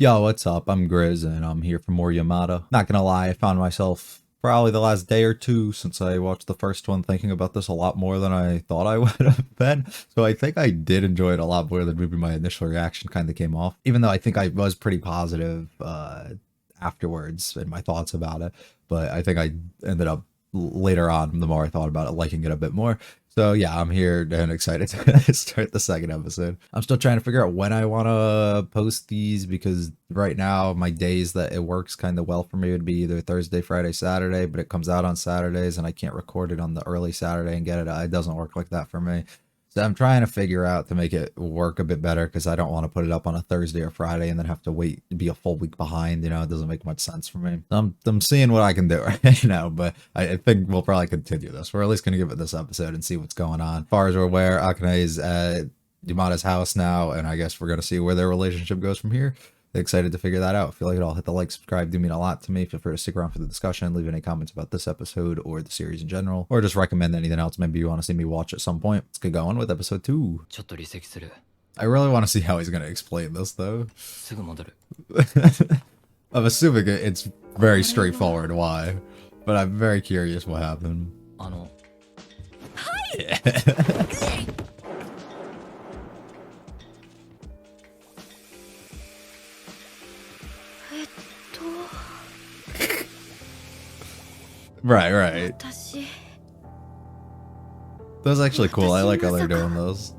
Yo, what's up? I'm Grizz, and I'm here for more Yamada. Not gonna lie, I found myself probably the last day or two since I watched the first one thinking about this a lot more than I thought I would have been. So I think I did enjoy it a lot more than maybe my initial reaction kind of came off. Even though I think I was pretty positive afterwards in my thoughts about it. But I think I ended up later on, the more I thought about it, liking it a bit more. So yeah, I'm here and excited to start the second episode. I'm still trying to figure out when I want to post these because right now my days that it works kind of well for me would be either Thursday, Friday, Saturday, but it comes out on Saturdays and I can't record it on the early Saturday and get it. It doesn't work like that for me. So I'm trying to figure out to make it work a bit better because I don't want to put it up on a Thursday or Friday and then have to wait to be a full week behind. You know, it doesn't make much sense for me. I'm seeing what I can do right now, but I think we'll probably continue this. We're at least going to give it this episode and see what's going on. As far as we're aware, Akane is at Yamada's house now, and I guess we're going to see where their relationship goes from here. Excited to figure that out. If you like it all, hit the like, subscribe, do mean a lot to me. Feel free to stick around for the discussion, leave any comments about this episode or the series in general, or just recommend anything else maybe you want to see me watch at some point. Let's get going with episode 2. I really want to see how he's going to explain this though. I'm assuming it's very straightforward why, but I'm very curious what happened. Yeah. Right. That's actually cool. I like how they're doing those.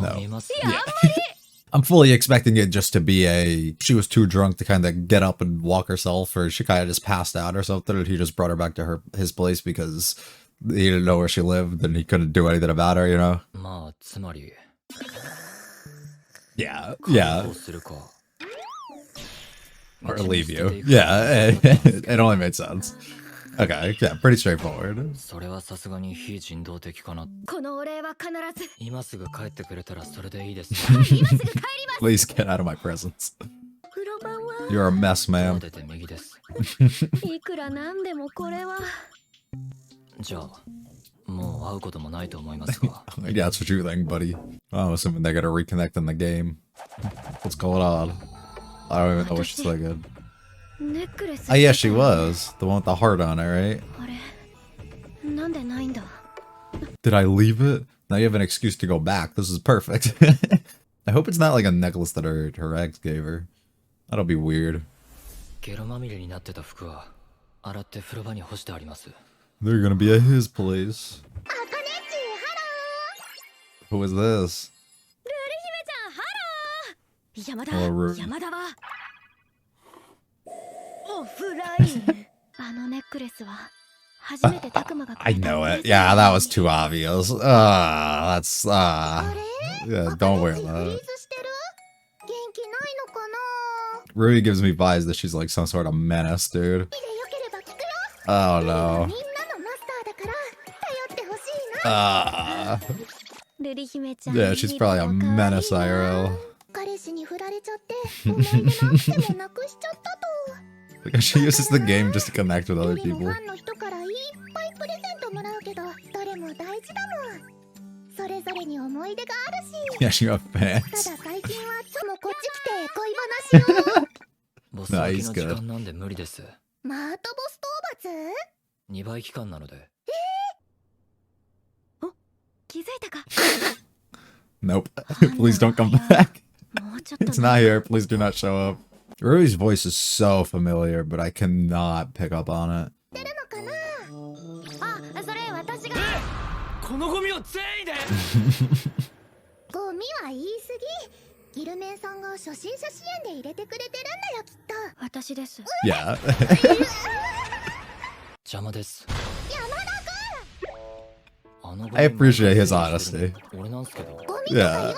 No. Yeah. I'm fully expecting it just to be she was too drunk to kind of get up and walk herself, or she kind of just passed out or something, and he just brought her back to his place because he didn't know where she lived and he couldn't do anything about her, you know? Yeah. Or leave you. Yeah, it only made sense. Okay, yeah, pretty straightforward. Please get out of my presence. You're a mess, ma'am. Yeah, that's what you think, buddy. I'm assuming they gotta reconnect in the game. What's going on? I don't even know what she's thinking. Oh yeah, she was. The one with the heart on it, right? Did I leave it? Now you have an excuse to go back. This is perfect. I hope it's not like a necklace that her ex gave her. That'll be weird. They're gonna be at his place. Who is this? Hello, I know it. Yeah, that was too obvious. That's yeah, don't wear that. Rui gives me vibes that she's like some sort of menace, dude. Oh no. Yeah, she's probably a menace, IRL. Like, she uses the game just to connect with other people. Yeah, she got fans. No, he's good. Nope. Please don't come back. It's not here. Please do not show up. Rui's voice is so familiar, but I cannot pick up on it. Yeah. I appreciate his honesty. Yeah.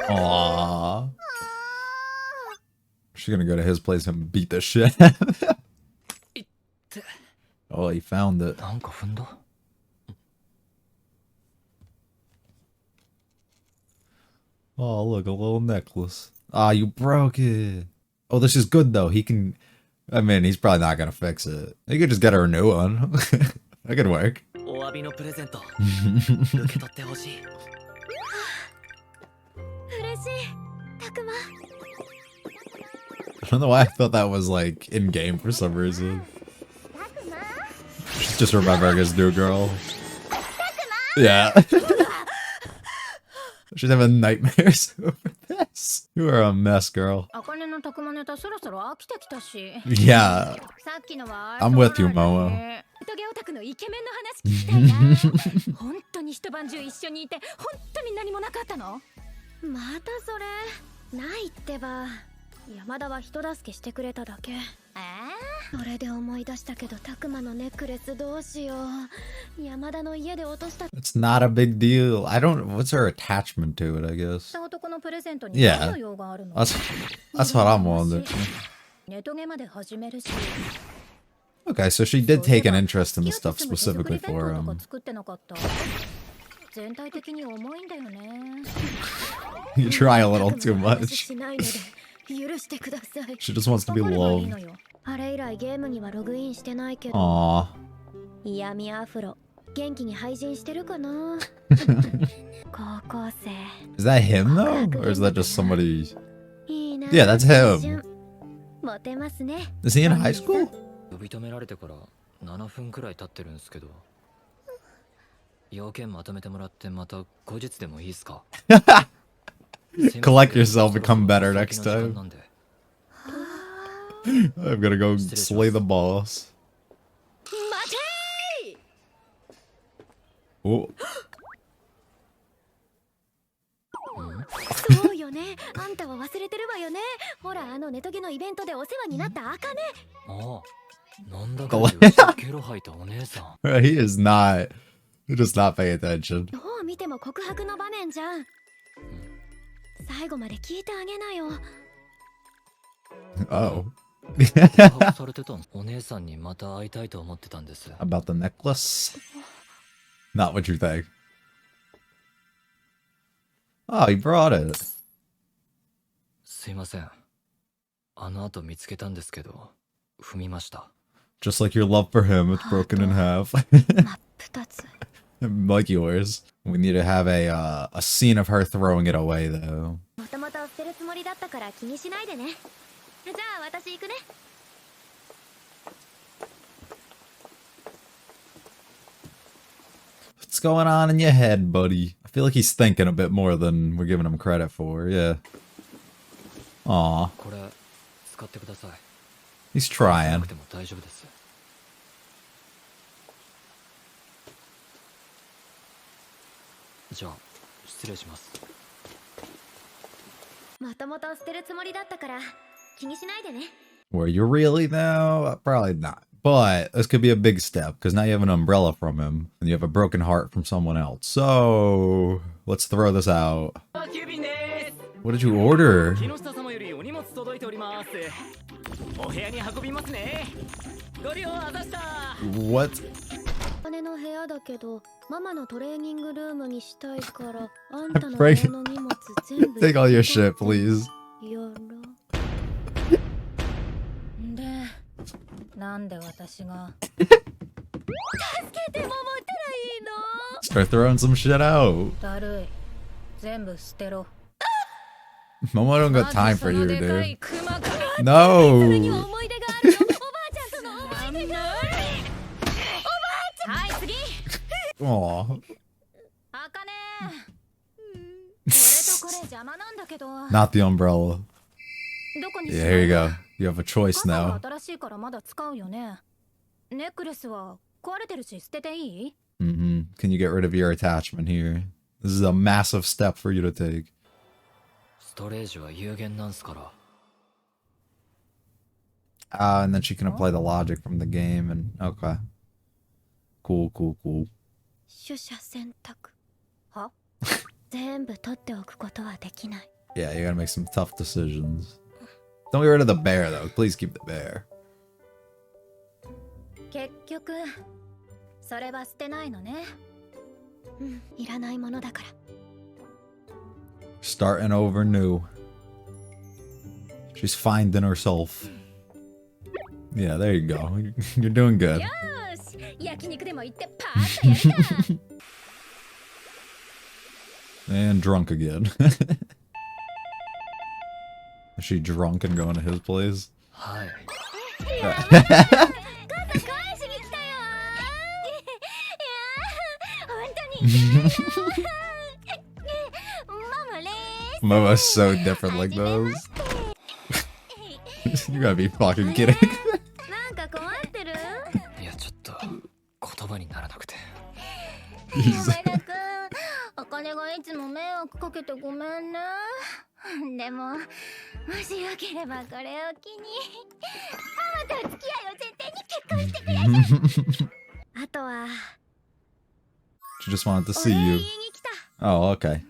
Aww. She's gonna go to his place and beat the shit. Oh, he found it. Oh, look, a little necklace. Ah, you broke it. Oh, this is good though. He can. I mean, he's probably not gonna fix it. He could just get her a new one. That could work. びのプレゼント受け取ってほしい。嬉しい、たくま。 I don't know why I thought that was like in game for some reason. She's just remembering his new girl. Yeah. She's having nightmares over this. You are a mess, girl. Yeah. I'm with you, Momo. トゲオタクのイケメンの話聞きたいな。本当に一晩中一緒にいて本当に何もなかったの？またそれないってば。山田は人助けしてくれただけ。それで思い出したけど、タクマのネックレスどうしよう。山田の家で落とした。 It's not a big deal. I don't. What's her attachment to it? I guess. 男のプレゼントに Yeah. 何の用があるの？ That's what I'm wondering. ネトゲまで始めるし。 Okay, so she did take an interest in the stuff specifically for him. 全体的に重いんだよね。 You try a little too much. しないので許してください。 She just wants to be loved. あれ以来ゲームにはログインしてないけど。 Aww. 嫌味アフロ元気に配信してるかな。高校生。 Is that him though, or is that just somebody? いいな。 Yeah, that's him. モテますね。 Is he in high school? 呼び止められてから7分くらい経ってるんですけど、要件まとめてもらってまた後日でもいいですか？ Collect yourself, become better next time. I'm gonna go slay the boss. 待てー。 Oh. そうよね。あんたは忘れてるわよね。ほら、あのネトゲのイベントでお世話になったアカネ。ああ、なんだかよしゲロ吐いたお姉さん。He is not. He does not pay attention. どう見ても告白の場面じゃん。最後まで聞いてあげなよ。 Oh. 告白されてたの。お姉さんにまた会いたいと思ってたんです。 About the necklace? Not what you think. Oh, he brought it. すいません。あの後見つけたんですけど、踏みました。 Just like your love for him, it's broken in half. 真っ二つ。 Like yours. We need to have a scene of her throwing it away, though. もともと捨てるつもりだったから気にしないでね。じゃあ私行くね。 What's going on in your head, buddy? I feel like he's thinking a bit more than we're giving him credit for, yeah. Aw. これ使ってください。 He's trying. なくても大丈夫です。じゃあ失礼します。もともと捨てるつもりだったから気にしないでね。 Were you really, though? Probably not. But this could be a big step, because now you have an umbrella from him, and you have a broken heart from someone else. So, let's throw this out. What did you order? What? 姉の部屋だけど、ママのトレーニングルームにしたいから、あんたの部屋の荷物全部 Take all your shit, please. やら。で、なんで私が助けてももったらいいの？ Start throwing some shit out. だるい。全部捨てろ。 Mama don't got time for you, dude. それ No. に思い出があるの。おばあちゃんとの思い出が。はい、次。 Aw. あかね。これとこれ邪魔なんだけど。 Not the umbrella. どこに Yeah, here you go. You have a choice 傘は now. 新しいからまだ使うよね。ネックレスは壊れてるし捨てていい？ Mm-hmm. Can you get rid of your attachment here? This is a massive step for you to take. ストレージは有限なんすから。And then she can apply the logic from the game and okay. Cool, cool, cool. 取捨選択。は？全部取っておくことはできない。 Yeah, you gotta make some tough decisions. Don't get rid of the bear though. Please keep the bear. 結局それは捨てないのね。うん、いらないものだから。 Starting over new. She's finding herself. Yeah, there you go. You're doing good. よーし、焼肉でもも行ってパーッとやるか。 And drunk again. Is she drunk and going to his place? はい。母さん返しに来たよ。本当に行けないの。ママレース。 Momo's so different like those. You gotta be fucking kidding. なんか困ってる？いや、ちょっと言葉にならなくて。山田くん、お金がいつも迷惑かけてごめんね。でも、もしよければこれを機に、ママとお付き合いを前提に結婚してくれじゃ。あとは、 She just wanted to お see 礼言い you. に来た。 Oh, okay.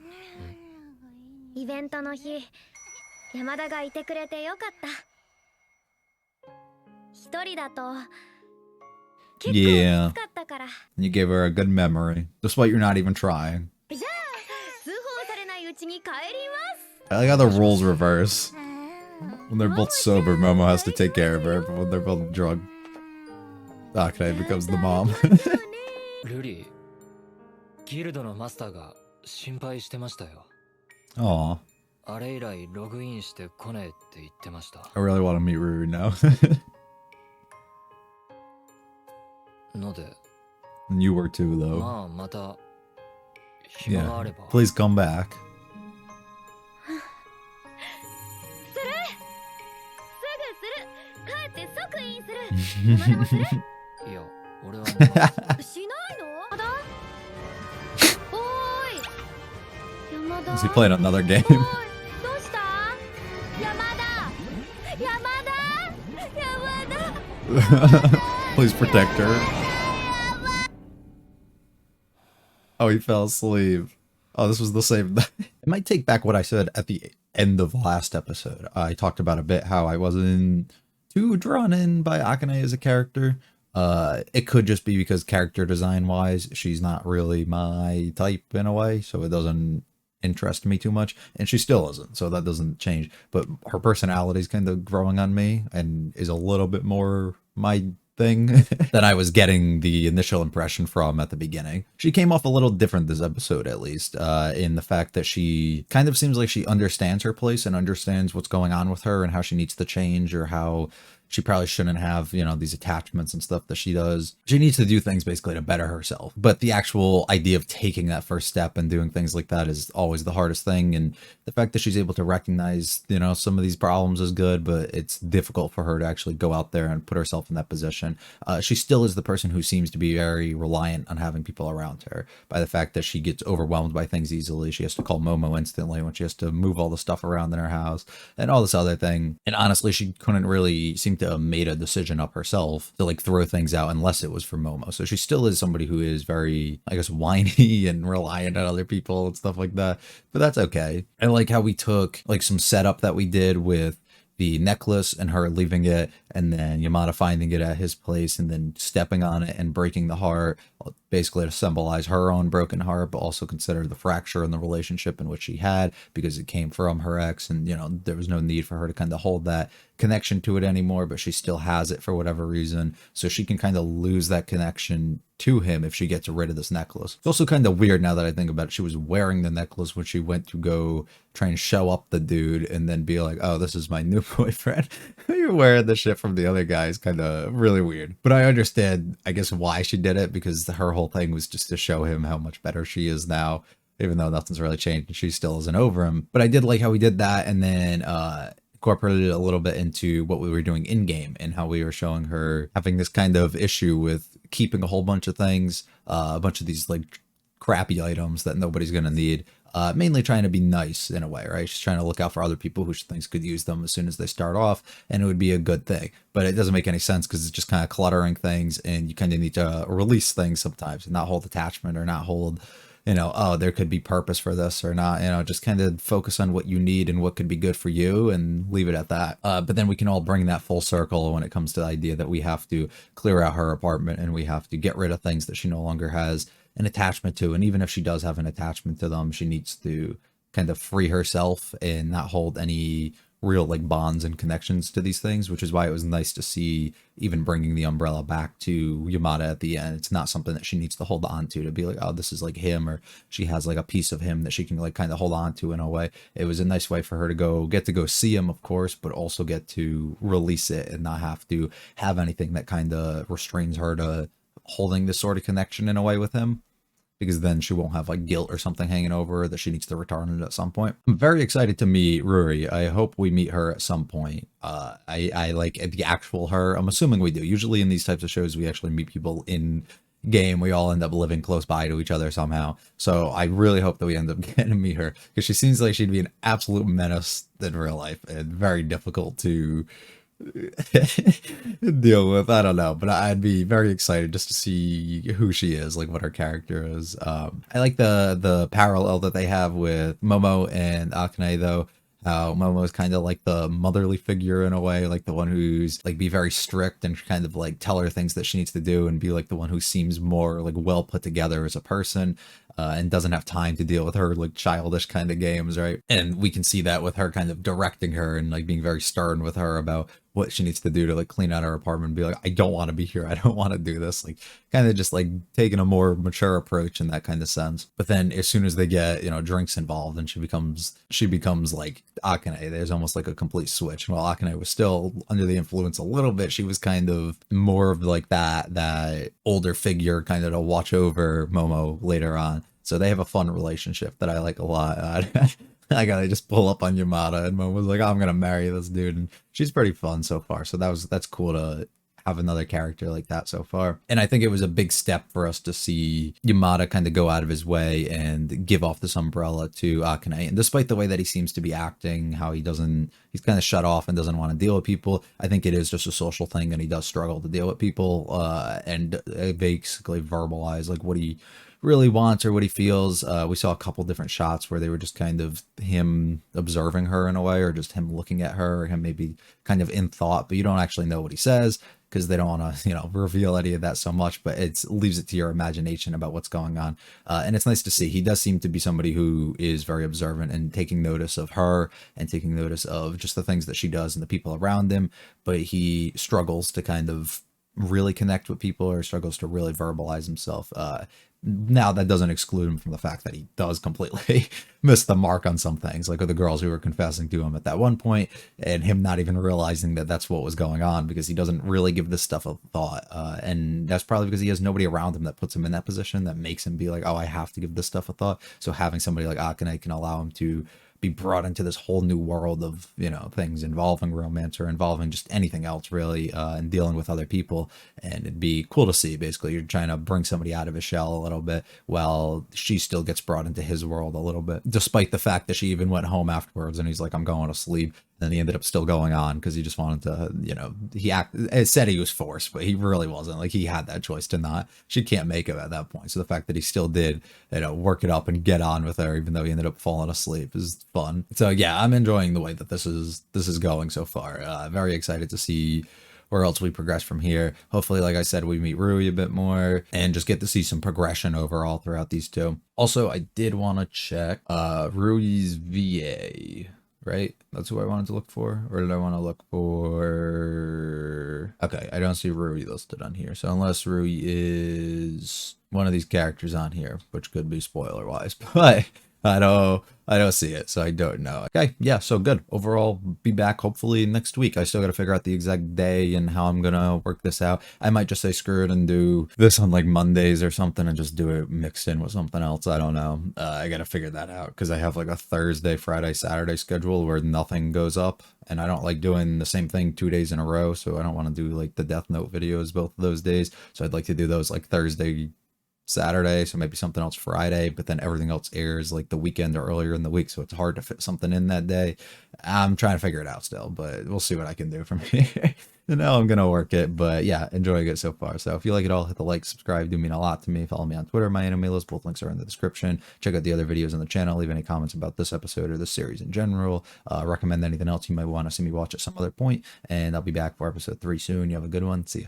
イベントの日、山田がいてくれてよかった。一人だと、結構きつかったから。You gave her a good memory, despite you're not even trying. じゃあ、通報されないうちに帰ります。 I like how the roles reverse. When they're both sober, Momo has to take care of her, but when they're both drunk, Akane becomes the mom. ルリー、ギルドのマスターが心配してましたよ。 Aw, あれ以来ログインして来ねえって言ってました。 I really want to meet Ruru now. ので、 And you were too, though. まあまた暇があれ Yeah, ば。 please come back. 帰って即インする。山田もする？いや、俺はもうしないの？山田？おーい。山田。 Is he playing another game? おい、どうした？山田。山田。 Please protect her. Oh, he fell asleep. Oh, this was the same. It might take back what I said at the end of last episode. I talked about a bit how I wasn't too drawn in by Akane as a character. It could just be because character design wise, she's not really my type in a way, so it doesn't interest me too much, and she still isn't, so that doesn't change. But her personality is kind of growing on me and is a little bit more my thing that I was getting the initial impression from at the beginning. She came off a little different this episode, at least, in the fact that she kind of seems like she understands her place and understands what's going on with her and how she needs to change, or how she probably shouldn't have, you know, these attachments and stuff that she does. She needs to do things basically to better herself. But the actual idea of taking that first step and doing things like that is always the hardest thing. And the fact that she's able to recognize, you know, some of these problems is good, but it's difficult for her to actually go out there and put herself in that position. She still is the person who seems to be very reliant on having people around her, by the fact that she gets overwhelmed by things easily. She has to call Momo instantly when she has to move all the stuff around in her house and all this other thing. And honestly, she couldn't really seem to have made a decision up herself to like throw things out unless it was for Momo. So she still is somebody who is very, I guess, whiny and reliant on other people and stuff like that. But that's okay. I like how we took like some setup that we did with the necklace and her leaving it, and then Yamada finding it at his place and then stepping on it and breaking the heart, basically to symbolize her own broken heart, but also consider the fracture in the relationship in which she had, because it came from her ex, and you know, there was no need for her to kind of hold that connection to it anymore, but she still has it for whatever reason, so she can kind of lose that connection to him if she gets rid of this necklace. It's also kind of weird now that I think about it. She was wearing the necklace when she went to go try and show up the dude and then be like, oh, this is my new boyfriend. You're wearing the shit from the other guy is kind of really weird. But I understand, I guess, why she did it, because her whole thing was just to show him how much better she is now, even though nothing's really changed and she still isn't over him. But I did like how we did that, and then incorporated it a little bit into what we were doing in game, and how we were showing her having this kind of issue with keeping a whole bunch of things, a bunch of these like crappy items that nobody's gonna need, mainly trying to be nice in a way, right? She's trying to look out for other people who she thinks could use them as soon as they start off, and it would be a good thing. But it doesn't make any sense because it's just kind of cluttering things, and you kind of need to release things sometimes and not hold attachment, or not hold, you know, oh, there could be purpose for this or not, you know, just kind of focus on what you need and what could be good for you and leave it at that. But then we can all bring that full circle when it comes to the idea that we have to clear out her apartment and we have to get rid of things that she no longer has an attachment to. And even if she does have an attachment to them, she needs to kind of free herself and not hold any real like bonds and connections to these things, which is why it was nice to see even bringing the umbrella back to Yamada at the end. It's not something that she needs to hold on to be like, oh, this is like him, or she has like a piece of him that she can like kind of hold on to in a way. It was a nice way for her to get to go see him, of course, but also get to release it and not have to have anything that kind of restrains her to holding this sort of connection in a way with him, because then she won't have like guilt or something hanging over her that she needs to return it at some point. I'm very excited to meet Ruri. I hope we meet her at some point. I like the actual her. I'm assuming we do. Usually in these types of shows, we actually meet people in game. We all end up living close by to each other somehow. So I really hope that we end up getting to meet her, because she seems like she'd be an absolute menace in real life and very difficult to deal with. I don't know, but I'd be very excited just to see who she is, like what her character is. I like the parallel that they have with Momo and Akane, though. How Momo is kind of like the motherly figure in a way, like the one who's like be very strict and kind of like tell her things that she needs to do, and be like the one who seems more like well put together as a person, and doesn't have time to deal with her like childish kind of games, right? And we can see that with her kind of directing her and like being very stern with her about what she needs to do to like clean out her apartment and be like, I don't want to be here, I don't want to do this, like kind of just like taking a more mature approach in that kind of sense. But then as soon as they get, you know, drinks involved, and she becomes like Akane, there's almost like a complete switch. And while Akane was still under the influence a little bit, she was kind of more of like that older figure kind of to watch over Momo later on. So they have a fun relationship that I like a lot. I gotta just pull up on Yamada, and Momo's like, oh, I'm gonna marry this dude, and she's pretty fun so far. So that's cool to have another character like that so far. And I think it was a big step for us to see Yamada kind of go out of his way and give off this umbrella to Akane. And despite the way that he seems to be acting, how he's kind of shut off and doesn't want to deal with people, I think it is just a social thing, and he does struggle to deal with people, and basically verbalize like what he really wants or what he feels. We saw a couple different shots where they were just kind of him observing her in a way, or just him looking at her, or him maybe kind of in thought, but you don't actually know what he says, because they don't want to, you know, reveal any of that so much, but it leaves it to your imagination about what's going on. And it's nice to see. He does seem to be somebody who is very observant and taking notice of her and taking notice of just the things that she does and the people around him, but he struggles to kind of really connect with people, or struggles to really verbalize himself. Now, that doesn't exclude him from the fact that he does completely miss the mark on some things, like with the girls who were confessing to him at that one point, and him not even realizing that that's what was going on, because he doesn't really give this stuff a thought. And that's probably because he has nobody around him that puts him in that position, that makes him be like, oh, I have to give this stuff a thought. So having somebody like Akane can allow him to be brought into this whole new world of, you know, things involving romance, or involving just anything else really, and dealing with other people. And it'd be cool to see. Basically, you're trying to bring somebody out of his shell a little bit, while she still gets brought into his world a little bit, despite the fact that she even went home afterwards and he's like, I'm going to sleep. And then he ended up still going on because he just wanted to, you know, it said he was forced, but he really wasn't. Like, he had that choice to not. She can't make it at that point. So the fact that he still did, you know, work it up and get on with her, even though he ended up falling asleep, is fun. So yeah, I'm enjoying the way that this is going so far. Very excited to see where else we progress from here. Hopefully, like I said, we meet Rui a bit more and just get to see some progression overall throughout these two. Also, I did want to check Rui's VA. Right? That's who I wanted to look for. Or did I want to look for... Okay, I don't see Rui listed on here. So unless Rui is one of these characters on here, which could be spoiler-wise, but I don't see it, so I don't know. Okay, yeah, so good. Overall, be back hopefully next week. I still got to figure out the exact day and how I'm gonna work this out. I might just say screw it and do this on like Mondays or something, and just do it mixed in with something else. I don't know. I got to figure that out, because I have like a Thursday, Friday, Saturday schedule where nothing goes up, and I don't like doing the same thing 2 days in a row, so I don't want to do like the Death Note videos both of those days. So I'd like to do those like Thursday, Saturday, so maybe something else Friday, but then everything else airs like the weekend or earlier in the week, so it's hard to fit something in that day. I'm trying to figure it out still, but we'll see what I can do from here. You know, I'm gonna work it, but yeah, enjoying it so far. So if you like it all, hit the like, subscribe, do mean a lot to me. Follow me on Twitter, my anime list, both links are in the description. Check out the other videos on the channel, leave any comments about this episode or this series in general. Recommend anything else you might want to see me watch at some other point, and I'll be back for episode 3 soon. You have a good one. See ya.